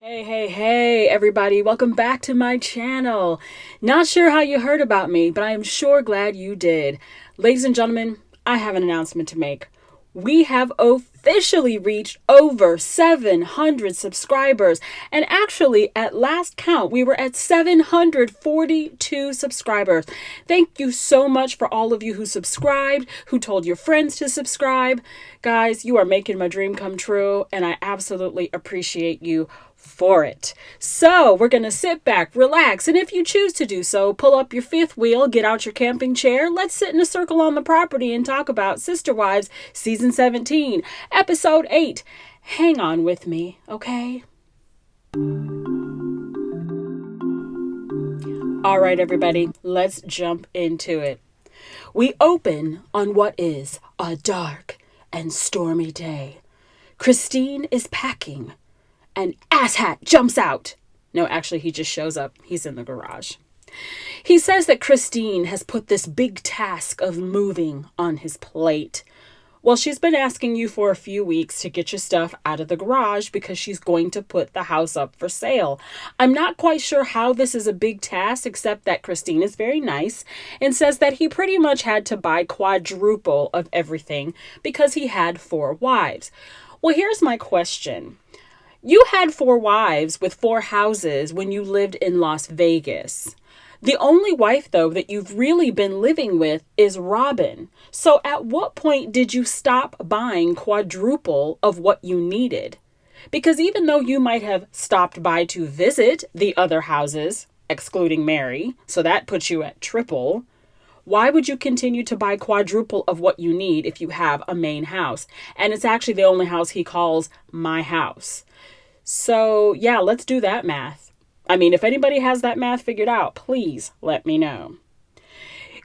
Hey, everybody. Welcome back to my channel. Not sure how you heard about me, but I am sure glad you did. Ladies and gentlemen, I have an announcement to make. We have officially reached over 700 subscribers. And actually, at last count, we were at 742 subscribers. Thank you so much for all of you who subscribed, who told your friends to subscribe. Guys, you are making my dream come true, and I absolutely appreciate you for it. So we're going to sit back, relax, and if you choose to do so, pull up your fifth wheel, get out your camping chair. Let's sit in a circle on the property and talk about Sister Wives Season 17, Episode 8. Hang on with me, okay? All right, everybody, let's jump into it. We open on what is a dark and stormy day. Christine is packing. An asshat jumps out. No, actually, he just shows up. He's in the garage. He says that Christine has put this big task of moving on his plate. Well, she's been asking you for a few weeks to get your stuff out of the garage because she's going to put the house up for sale. I'm not quite sure how this is a big task, except that Christine is very nice and says that he pretty much had to buy quadruple of everything because he had 4 wives. Well, here's my question. You had 4 wives with 4 houses when you lived in Las Vegas. The only wife, though, that you've really been living with is Robyn. So at what point did you stop buying quadruple of what you needed? Because even though you might have stopped by to visit the other houses, excluding Meri, so that puts you at triple, why would you continue to buy quadruple of what you need if you have a main house? And it's actually the only house he calls my house. So, yeah, let's do that math. I mean, if anybody has that math figured out, please let me know.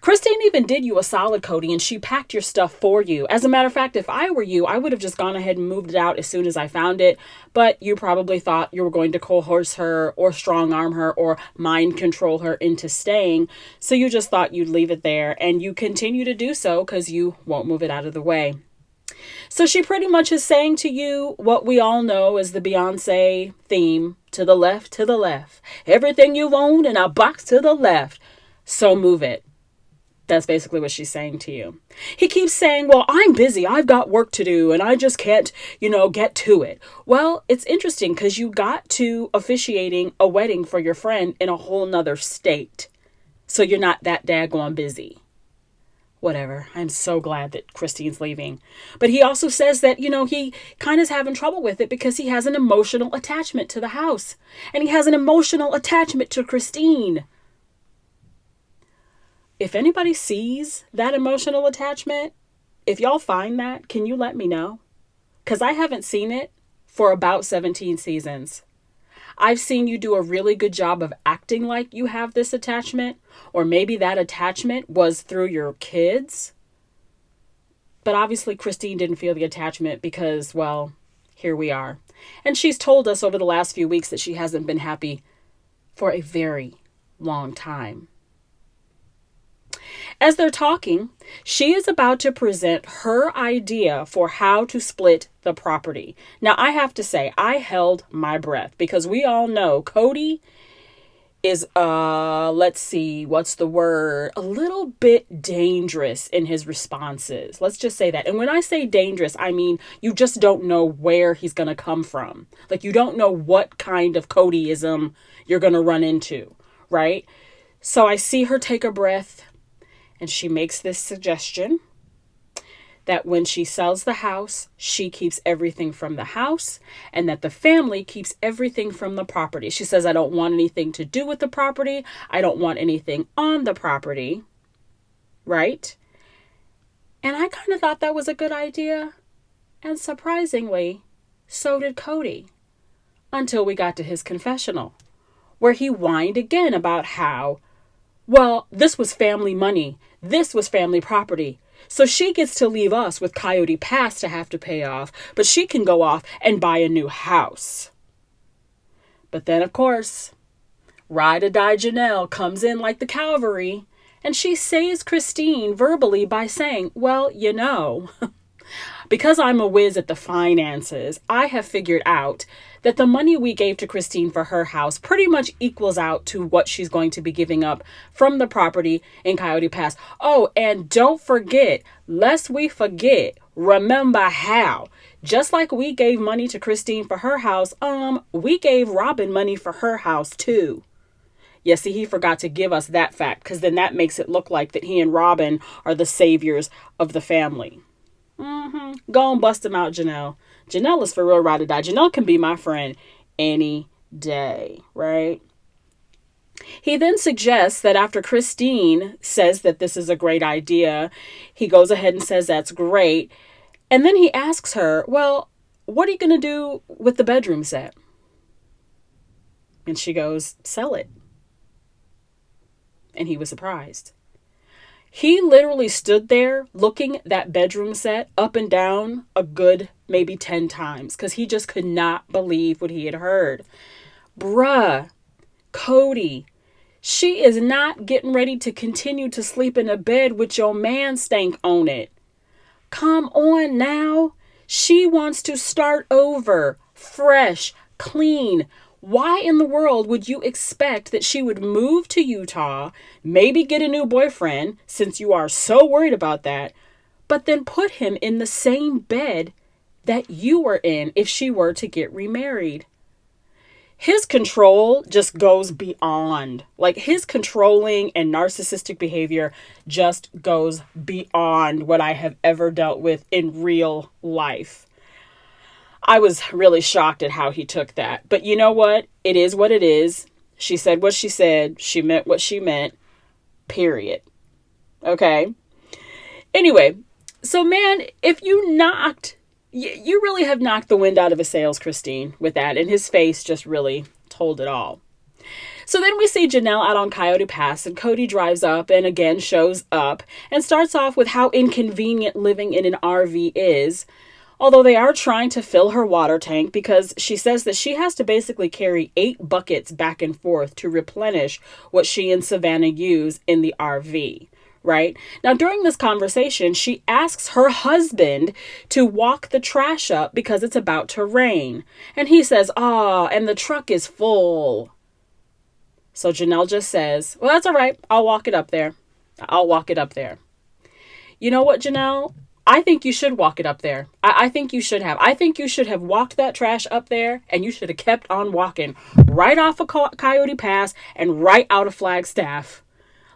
Christine even did you a solid, Cody, and she packed your stuff for you. As a matter of fact, if I were you, I would have just gone ahead and moved it out as soon as I found it. But you probably thought you were going to coerce her or strong arm her or mind control her into staying. So you just thought you'd leave it there, and you continue to do so because you won't move it out of the way. So she pretty much is saying to you what we all know is the Beyonce theme, to the left, to the left. Everything you've owned in a box to the left. So move it. That's basically what she's saying to you. He keeps saying, well, I'm busy. I've got work to do and I just can't, get to it. Well, it's interesting because you got to officiating a wedding for your friend in a whole nother state. So you're not that daggone busy. Whatever. I'm so glad that Christine's leaving. But he also says that, he kind of is having trouble with it because he has an emotional attachment to the house. And he has an emotional attachment to Christine. If anybody sees that emotional attachment, if y'all find that, can you let me know? Because I haven't seen it for about 17 seasons. I've seen you do a really good job of acting like you have this attachment, or maybe that attachment was through your kids. But obviously Christine didn't feel the attachment because, well, here we are. And she's told us over the last few weeks that she hasn't been happy for a very long time. As they're talking, she is about to present her idea for how to split the property. Now, I have to say, I held my breath because we all know Cody is, let's see, what's the word? A little bit dangerous in his responses. Let's just say that. And when I say dangerous, I mean, you just don't know where he's going to come from. Like, you don't know what kind of Codyism you're going to run into, right? So I see her take a breath. And she makes this suggestion that when she sells the house, she keeps everything from the house and that the family keeps everything from the property. She says, I don't want anything to do with the property. I don't want anything on the property. Right? And I kind of thought that was a good idea. And surprisingly, so did Cody. Until we got to his confessional, where he whined again about how, well, this was family money. This was family property. So she gets to leave us with Coyote Pass to have to pay off, but she can go off and buy a new house. But then, of course, Ride or Die Janelle comes in like the cavalry, and she saves Christine verbally by saying, well, Because I'm a whiz at the finances, I have figured out that the money we gave to Christine for her house pretty much equals out to what she's going to be giving up from the property in Coyote Pass. Oh, and don't forget, lest we forget, remember how. Just like we gave money to Christine for her house, we gave Robyn money for her house too. Yeah, see, he forgot to give us that fact, because then that makes it look like that he and Robyn are the saviors of the family. Go and bust him out, Janelle. Janelle is for real ride or die. Janelle can be my friend any day, right? He then suggests that after Christine says that this is a great idea, he goes ahead and says that's great. And then he asks her, well, what are you going to do with the bedroom set? And she goes, sell it. And he was surprised. He literally stood there looking that bedroom set up and down a good maybe 10 times because he just could not believe what he had heard. Bruh, Cody, she is not getting ready to continue to sleep in a bed with your man stank on it. Come on now. She wants to start over, fresh, clean. Why in the world would you expect that she would move to Utah, maybe get a new boyfriend, since you are so worried about that, but then put him in the same bed that you were in if she were to get remarried? His control just goes beyond. Like, his controlling and narcissistic behavior just goes beyond what I have ever dealt with in real life. I was really shocked at how he took that. But you know what? It is what it is. She said what she said. She meant what she meant. Period. Okay? Anyway, so man, if you really have knocked the wind out of his sails, Christine, with that. And his face just really told it all. So then we see Janelle out on Coyote Pass, and Cody drives up and again shows up and starts off with how inconvenient living in an RV is. Although they are trying to fill her water tank because she says that she has to basically carry 8 buckets back and forth to replenish what she and Savannah use in the RV, right? Now, during this conversation, she asks her husband to walk the trash up because it's about to rain. And he says, and the truck is full. So Janelle just says, well, that's all right. I'll walk it up there. I'll walk it up there. You know what, Janelle? I think you should walk it up there. I think you should have. I think you should have walked that trash up there, and you should have kept on walking right off of Coyote Pass and right out of Flagstaff.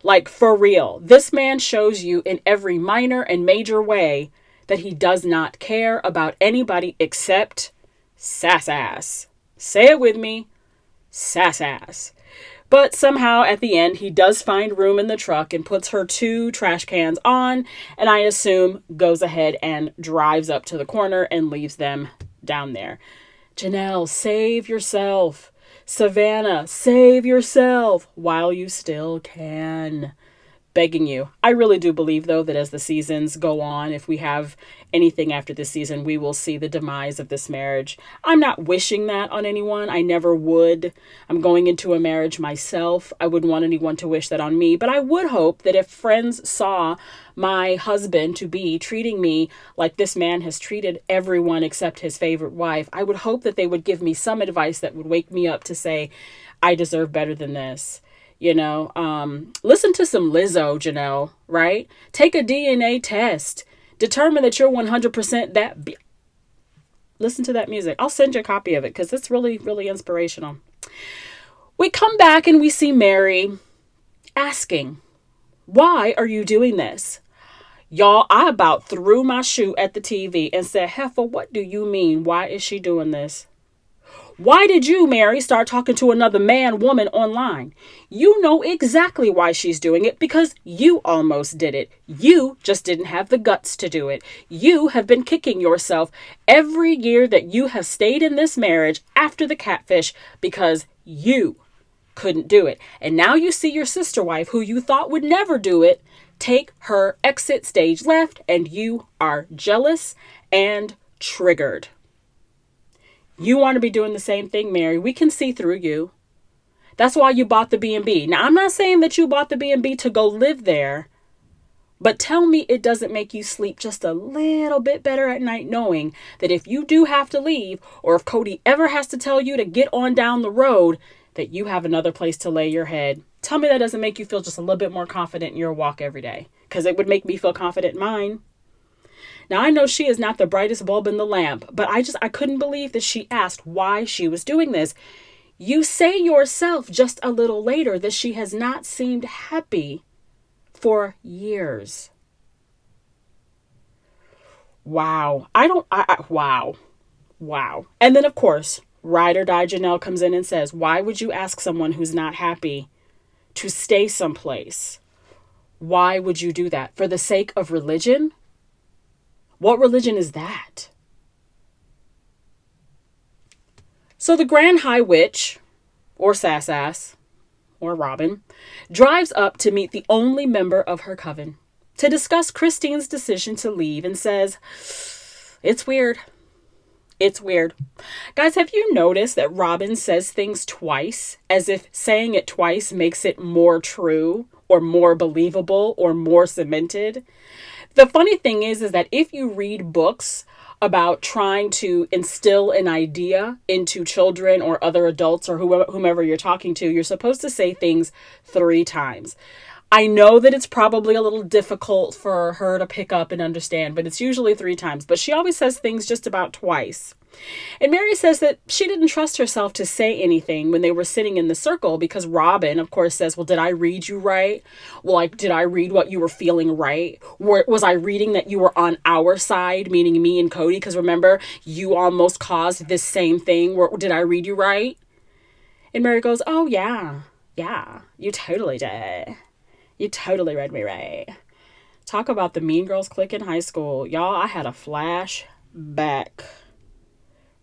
Like, for real. This man shows you in every minor and major way that he does not care about anybody except sass ass. Say it with me. Sass ass. But somehow at the end, he does find room in the truck and puts her 2 trash cans on, and I assume goes ahead and drives up to the corner and leaves them down there. Janelle, save yourself. Savannah, save yourself while you still can. Begging you. I really do believe, though, that as the seasons go on, if we have anything after this season, we will see the demise of this marriage. I'm not wishing that on anyone. I never would. I'm going into a marriage myself. I wouldn't want anyone to wish that on me. But I would hope that if friends saw my husband to be treating me like this man has treated everyone except his favorite wife, I would hope that they would give me some advice that would wake me up to say, I deserve better than this. You know, listen to some Lizzo, Janelle, right? Take a DNA test. Determine that you're 100% that. Listen to that music. I'll send you a copy of it because it's really, really inspirational. We come back and we see Meri asking, why are you doing this? Y'all, I about threw my shoe at the TV and said, Heifer, what do you mean? Why is she doing this? Why did you, Meri, start talking to another man, woman online? You know exactly why she's doing it because you almost did it. You just didn't have the guts to do it. You have been kicking yourself every year that you have stayed in this marriage after the catfish because you couldn't do it. And now you see your sister wife, who you thought would never do it, take her exit stage left, and you are jealous and triggered. You want to be doing the same thing, Meri. We can see through you. That's why you bought the B&B. Now, I'm not saying that you bought the B&B to go live there, But tell me it doesn't make you sleep just a little bit better at night knowing that if you do have to leave, or if Cody ever has to tell you to get on down the road, that you have another place to lay your head. Tell me that doesn't make you feel just a little bit more confident in your walk every day, because it would make me feel confident in mine. Now, I know she is not the brightest bulb in the lamp, but I couldn't believe that she asked why she was doing this. You say yourself just a little later that she has not seemed happy for years. Wow. Wow. And then, of course, ride or die Janelle comes in and says, why would you ask someone who's not happy to stay someplace? Why would you do that? For the sake of religion? What religion is that? So the Grand High Witch, or Sassass, or Robyn, drives up to meet the only member of her coven to discuss Christine's decision to leave and says, it's weird. It's weird. Guys, have you noticed that Robyn says things twice, as if saying it twice makes it more true or more believable or more cemented? The funny thing is that if you read books about trying to instill an idea into children or other adults or whomever you're talking to, you're supposed to say things 3 times. I know that it's probably a little difficult for her to pick up and understand, but it's usually 3 times. But she always says things just about twice. And Meri says that she didn't trust herself to say anything when they were sitting in the circle because Robyn, of course, says, well, did I read you right? Well, like, did I read what you were feeling right? Was I reading that you were on our side, meaning me and Cody? Because remember, you almost caused this same thing. Did I read you right? And Meri goes, oh, yeah, you totally did. You totally read me right. Talk about the Mean Girls clique in high school. Y'all, I had a flashback.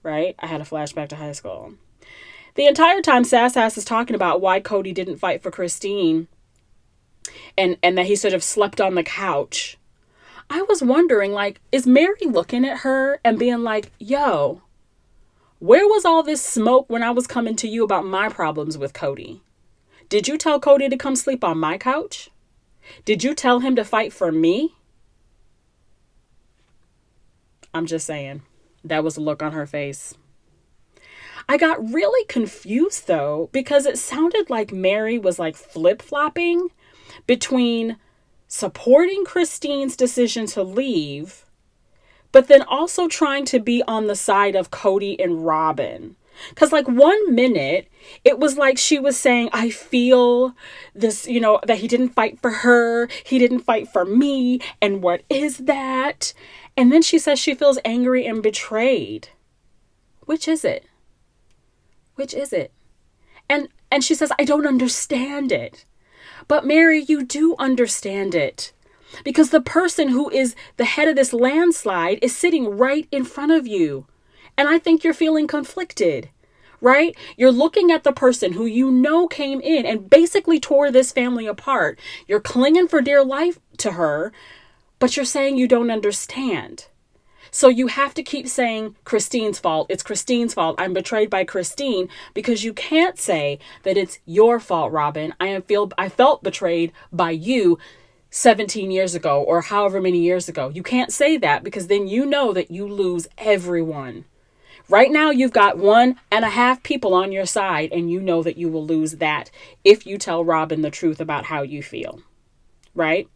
Right? I had a flashback to high school. The entire time Sassass is talking about why Cody didn't fight for Christine and that he sort of slept on the couch. I was wondering, like, is Meri looking at her and being like, yo, where was all this smoke when I was coming to you about my problems with Cody? Did you tell Cody to come sleep on my couch? Did you tell him to fight for me? I'm just saying. That was a look on her face. I got really confused, though, because it sounded like Meri was like flip-flopping between supporting Christine's decision to leave, but then also trying to be on the side of Cody and Robyn. Because like 1 minute, it was like she was saying, I feel this, that he didn't fight for her. He didn't fight for me. And what is that? And then she says she feels angry and betrayed. Which is it? Which is it? And she says, I don't understand it. But Meri, you do understand it. Because the person who is the head of this landslide is sitting right in front of you. And I think you're feeling conflicted, right? You're looking at the person who you know came in and basically tore this family apart. You're clinging for dear life to her, but you're saying you don't understand. So you have to keep saying Christine's fault. It's Christine's fault. I'm betrayed by Christine, because you can't say that it's your fault, Robyn. I felt betrayed by you 17 years ago or however many years ago. You can't say that, because then you know that you lose everyone. Right now, you've got 1.5 people on your side, and you know that you will lose that if you tell Robyn the truth about how you feel, right?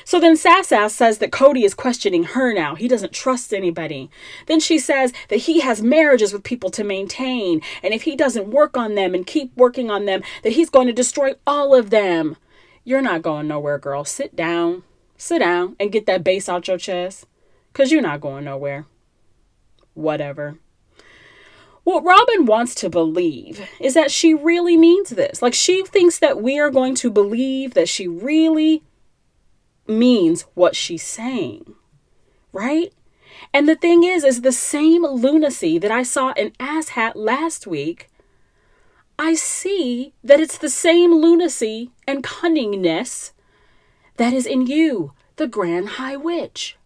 So then Sassass says that Cody is questioning her now. He doesn't trust anybody. Then she says that he has marriages with people to maintain, and if he doesn't work on them and keep working on them, that he's going to destroy all of them. You're not going nowhere, girl. Sit down and get that bass out your chest, because you're not going nowhere. Whatever. What Robyn wants to believe is that she really means this. Like, she thinks that we are going to believe that she really means what she's saying, right? And the thing is the same lunacy that I saw in Asshat last week, I see that it's the same lunacy and cunningness that is in you, the Grand High Witch.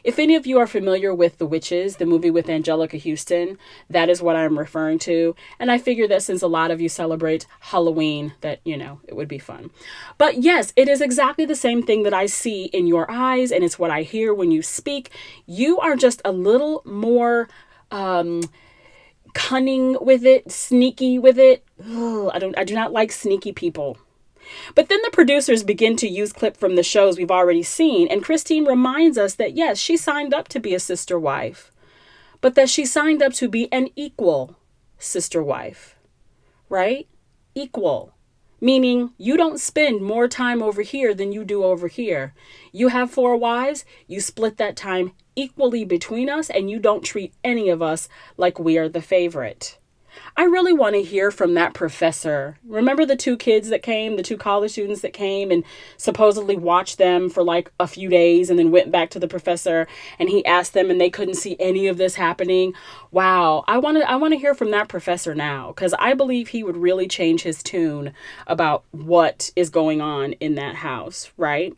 If any of you are familiar with The Witches, the movie with Angelica Houston, that is what I'm referring to. And I figure that since a lot of you celebrate Halloween, that, it would be fun. But yes, it is exactly the same thing that I see in your eyes, and it's what I hear when you speak. You are just a little more cunning with it, sneaky with it. Ugh, I do not like sneaky people. But then the producers begin to use clip from the shows we've already seen, and Christine reminds us that yes, she signed up to be a sister wife, but that she signed up to be an equal sister wife, right? Equal, meaning you don't spend more time over here than you do over here. You have 4 wives, you split that time equally between us, and you don't treat any of us like we are the favorite. I really want to hear from that professor. Remember the 2 kids that came, the 2 college students that came and supposedly watched them for like a few days and then went back to the professor and he asked them and they couldn't see any of this happening. Wow. I want to hear from that professor now, because I believe he would really change his tune about what is going on in that house, right?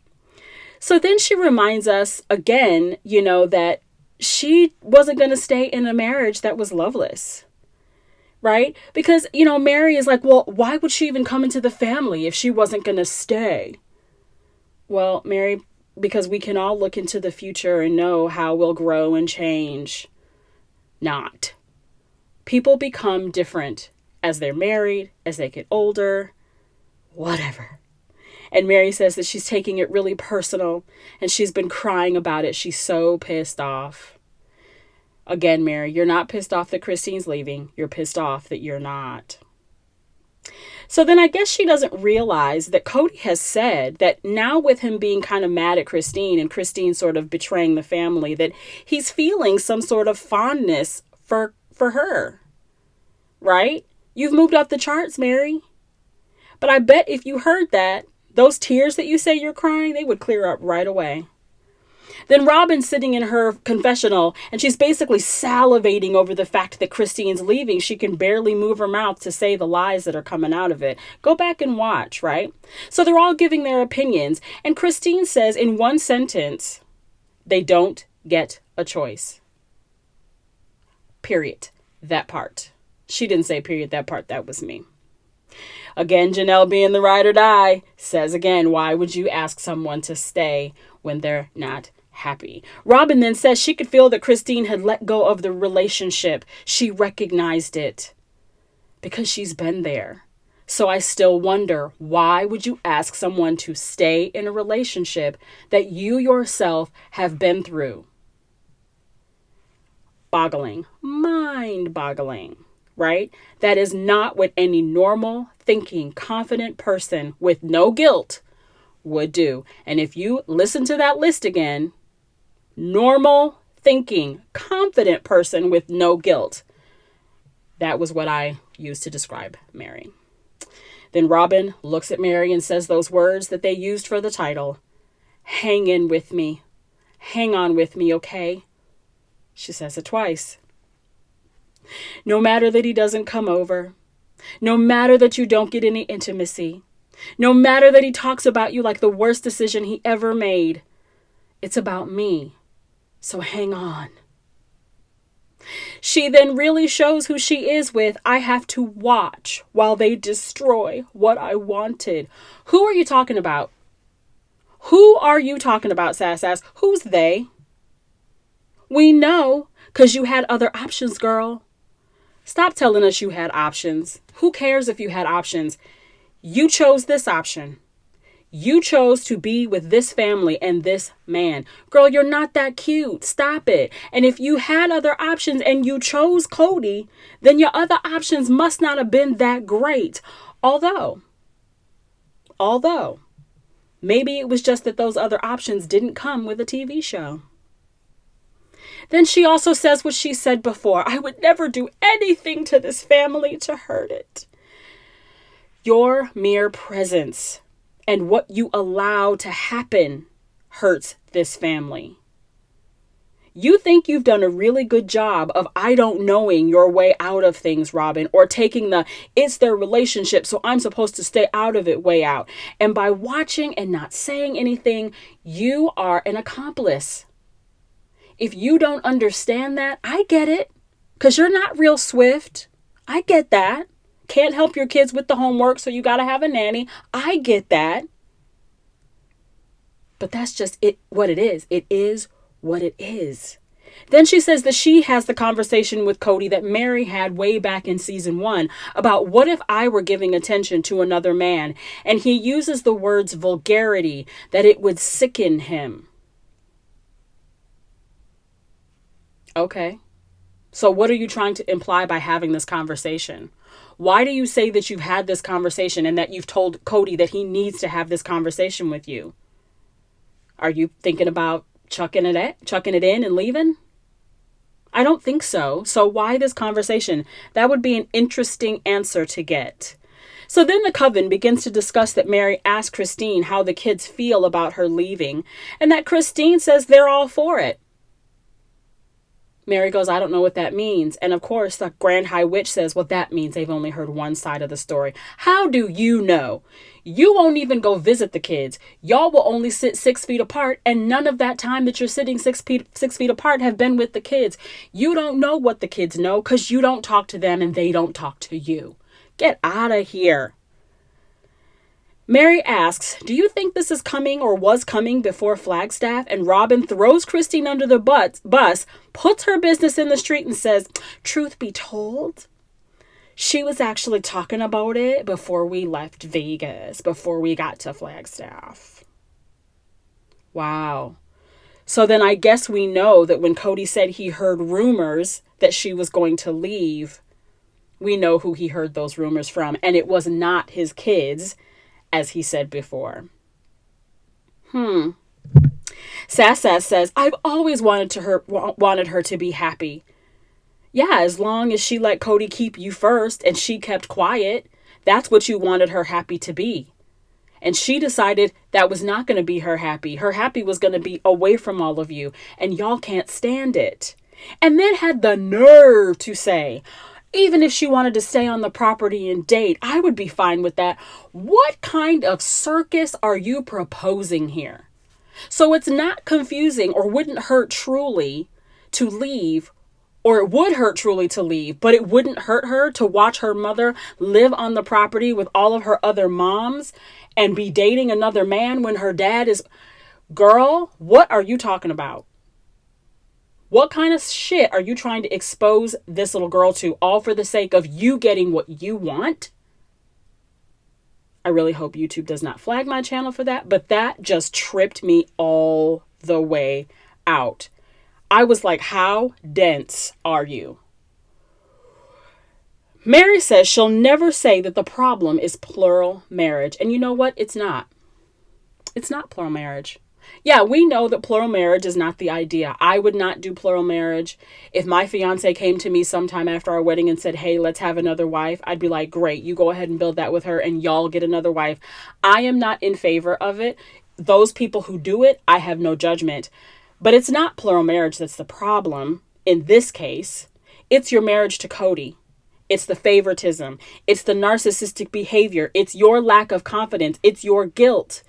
So then she reminds us again, that she wasn't going to stay in a marriage that was loveless. Right? Because, Meri is like, well, why would she even come into the family if she wasn't going to stay? Well, Meri, because we can all look into the future and know how we'll grow and change. Not. People become different as they're married, as they get older, whatever. And Meri says that she's taking it really personal and she's been crying about it. She's so pissed off. Again, Meri, you're not pissed off that Christine's leaving. You're pissed off that you're not. So then I guess she doesn't realize that Cody has said that now with him being kind of mad at Christine and Christine sort of betraying the family, that he's feeling some sort of fondness for her. Right? You've moved up the charts, Meri. But I bet if you heard that, those tears that you say you're crying, they would clear up right away. Then Robyn's sitting in her confessional and she's basically salivating over the fact that Christine's leaving. She can barely move her mouth to say the lies that are coming out of it. Go back and watch, right? So they're all giving their opinions. And Christine says in one sentence, they don't get a choice. Period. That part. She didn't say period, that part. That was me. Again, Janelle being the ride or die says again, why would you ask someone to stay when they're not happy? Robyn then says she could feel that Christine had let go of the relationship. She recognized it because she's been there. So I still wonder, why would you ask someone to stay in a relationship that you yourself have been through? Boggling, mind-boggling, right? That is not what any normal, thinking, confident person with no guilt would do. And if you listen to that list again, normal, thinking, confident person with no guilt, that was what I used to describe Meri. Then Robyn looks at Meri and says those words that they used for the title. Hang in with me. Hang on with me, okay? She says it twice. No matter that he doesn't come over, no matter that you don't get any intimacy, no matter that he talks about you like the worst decision he ever made, it's about me. So hang on. She then really shows who she is with. I have to watch while they destroy what I wanted. Who are you talking about? Who are you talking about, Sass? Who's they? We know, because you had other options, girl. Stop telling us you had options. Who cares if you had options? You chose this option. You chose to be with this family and this man. Girl, you're not that cute. Stop it. And if you had other options and you chose Cody, then your other options must not have been that great. Although, maybe it was just that those other options didn't come with a TV show. Then she also says what she said before. I would never do anything to this family to hurt it. Your mere presence and what you allow to happen hurts this family. You think you've done a really good job of I don't knowing your way out of things, Robyn, or taking the it's their relationship, so I'm supposed to stay out of it way out. And by watching and not saying anything, you are an accomplice. If you don't understand that, I get it. Because you're not real swift. I get that. Can't help your kids with the homework, so you got to have a nanny. I get that. But that's just what it is. It is what it is. Then she says that she has the conversation with Cody that Meri had way back in season 1 about what if I were giving attention to another man, and he uses the words vulgarity, that it would sicken him. Okay. So what are you trying to imply by having this conversation? Why do you say that you've had this conversation and that you've told Cody that he needs to have this conversation with you? Are you thinking about chucking it in and leaving? I don't think so. So why this conversation? That would be an interesting answer to get. So then the coven begins to discuss that Meri asked Christine how the kids feel about her leaving, and that Christine says they're all for it. Meri goes, I don't know what that means. And of course, the Grand High Witch says, well, that means they've only heard one side of the story. How do you know? You won't even go visit the kids. Y'all will only sit 6 feet apart, and none of that time that you're sitting six feet apart have been with the kids. You don't know what the kids know because you don't talk to them and they don't talk to you. Get out of here. Meri asks, do you think this is coming or was coming before Flagstaff? And Robyn throws Christine under the bus, puts her business in the street and says, truth be told, she was actually talking about it before we left Vegas, before we got to Flagstaff. Wow. So then I guess we know that when Cody said he heard rumors that she was going to leave, we know who he heard those rumors from. And it was not his kids, as he said before. Sass says, I've always wanted her to be happy. Yeah, as long as she let Cody keep you first and she kept quiet, that's what you wanted her happy to be. And she decided that was not going to be her happy. Her happy was going to be away from all of you, and y'all can't stand it. And then had the nerve to say, even if she wanted to stay on the property and date, I would be fine with that. What kind of circus are you proposing here? So it's not confusing or wouldn't hurt truly to leave, or it would hurt truly to leave, but it wouldn't hurt her to watch her mother live on the property with all of her other moms and be dating another man when her dad is... Girl, what are you talking about? What kind of shit are you trying to expose this little girl to, all for the sake of you getting what you want? I really hope YouTube does not flag my channel for that, but that just tripped me all the way out. I was like, how dense are you? Meri says she'll never say that the problem is plural marriage. And you know what? It's not. It's not plural marriage. Yeah, we know that plural marriage is not the idea. I would not do plural marriage. If my fiance came to me sometime after our wedding and said, hey, let's have another wife, I'd be like, great, you go ahead and build that with her and y'all get another wife. I am not in favor of it. Those people who do it, I have no judgment. But it's not plural marriage that's the problem in this case. It's your marriage to Cody. It's the favoritism. It's the narcissistic behavior. It's your lack of confidence. It's your guilt.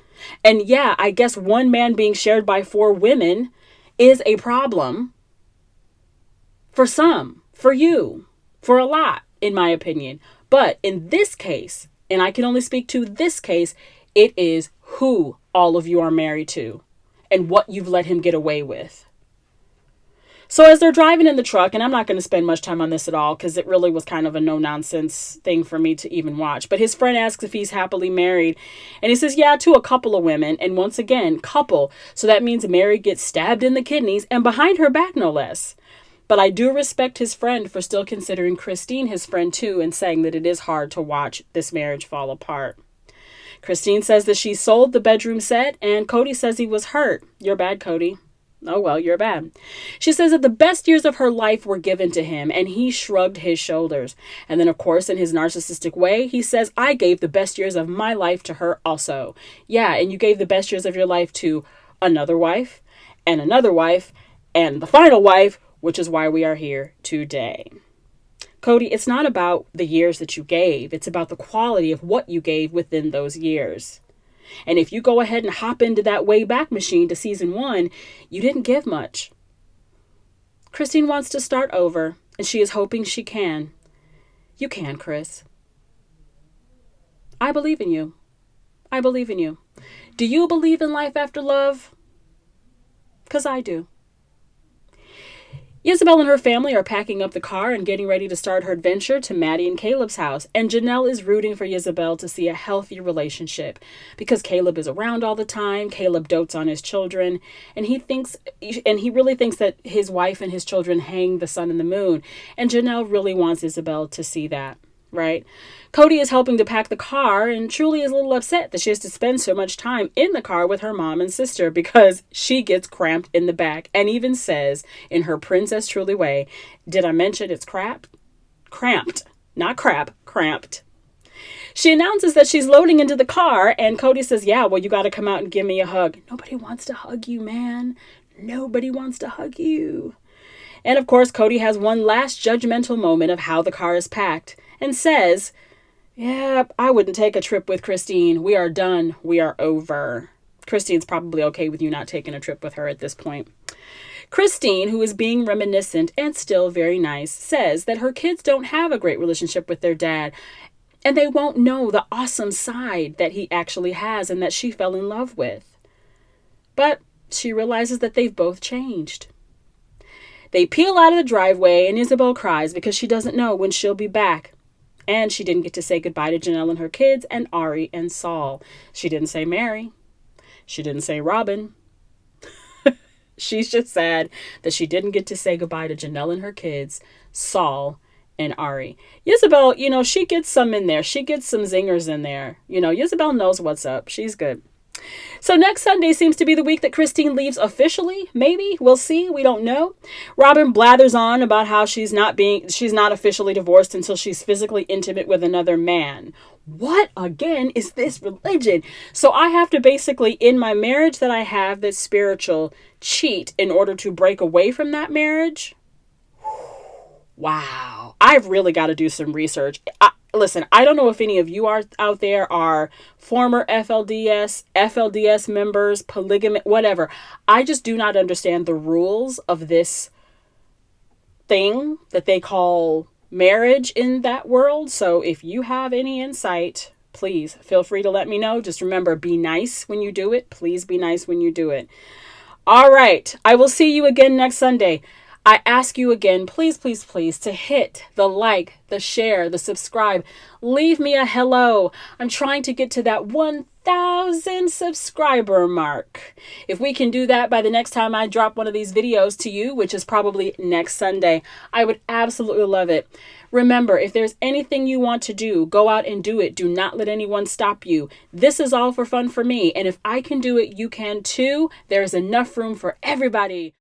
And yeah, I guess one man being shared by 4 women is a problem. For some, for you, for a lot, in my opinion. But in this case, and I can only speak to this case, it is who all of you are married to and what you've let him get away with. So as they're driving in the truck, and I'm not going to spend much time on this at all because it really was kind of a no-nonsense thing for me to even watch. But his friend asks if he's happily married. And he says, yeah, to a couple of women. And once again, couple. So that means Meri gets stabbed in the kidneys and behind her back, no less. But I do respect his friend for still considering Christine his friend too and saying that it is hard to watch this marriage fall apart. Christine says that she sold the bedroom set and Cody says he was hurt. You're bad, Cody. Oh, well, you're bad. She says that the best years of her life were given to him, and he shrugged his shoulders. And then, of course, in his narcissistic way, he says, I gave the best years of my life to her also. Yeah, and you gave the best years of your life to another wife, and the final wife, which is why we are here today. Cody, it's not about the years that you gave. It's about the quality of what you gave within those years. And if you go ahead and hop into that Wayback Machine to season 1, you didn't give much. Christine wants to start over, and she is hoping she can. You can, Chris. I believe in you. I believe in you. Do you believe in life after love? Because I do. Isabel and her family are packing up the car and getting ready to start her adventure to Maddie and Caleb's house. And Janelle is rooting for Isabel to see a healthy relationship because Caleb is around all the time. Caleb dotes on his children, and he really thinks that his wife and his children hang the sun and the moon. And Janelle really wants Isabel to see that, right? Cody is helping to pack the car and truly is a little upset that she has to spend so much time in the car with her mom and sister because she gets cramped in the back and even says in her Princess Truly way, did I mention it's cramped? Cramped, not crap, cramped. She announces that she's loading into the car and Cody says, yeah, well, you got to come out and give me a hug. Nobody wants to hug you, man. Nobody wants to hug you. And of course, Cody has one last judgmental moment of how the car is packed and says, yeah, I wouldn't take a trip with Christine. We are done. We are over. Christine's probably okay with you not taking a trip with her at this point. Christine, who is being reminiscent and still very nice, says that her kids don't have a great relationship with their dad and they won't know the awesome side that he actually has and that she fell in love with. But she realizes that they've both changed. They peel out of the driveway and Isabel cries because she doesn't know when she'll be back. And she didn't get to say goodbye to Janelle and her kids and Ari and Saul. She didn't say Meri. She didn't say Robyn. She's just sad that she didn't get to say goodbye to Janelle and her kids, Saul and Ari. Isabel, she gets some in there. She gets some zingers in there. Isabel knows what's up. She's good. So next Sunday seems to be the week that Christine leaves officially. Maybe. We'll see. We don't know. Robyn blathers on about how she's not officially divorced until she's physically intimate with another man. What again is this religion? So I have to basically, in my marriage that I have that's spiritual, cheat in order to break away from that marriage? Wow. I've really got to do some research. Listen, I don't know if any of you out there are former FLDS members, polygamy, whatever. I just do not understand the rules of this thing that they call marriage in that world. So if you have any insight, please feel free to let me know. Just remember, be nice when you do it. Please be nice when you do it. All right. I will see you again next Sunday. I ask you again, please, please, please, to hit the like, the share, the subscribe. Leave me a hello. I'm trying to get to that 1,000 subscriber mark. If we can do that by the next time I drop one of these videos to you, which is probably next Sunday, I would absolutely love it. Remember, if there's anything you want to do, go out and do it. Do not let anyone stop you. This is all for fun for me. And if I can do it, you can too. There is enough room for everybody.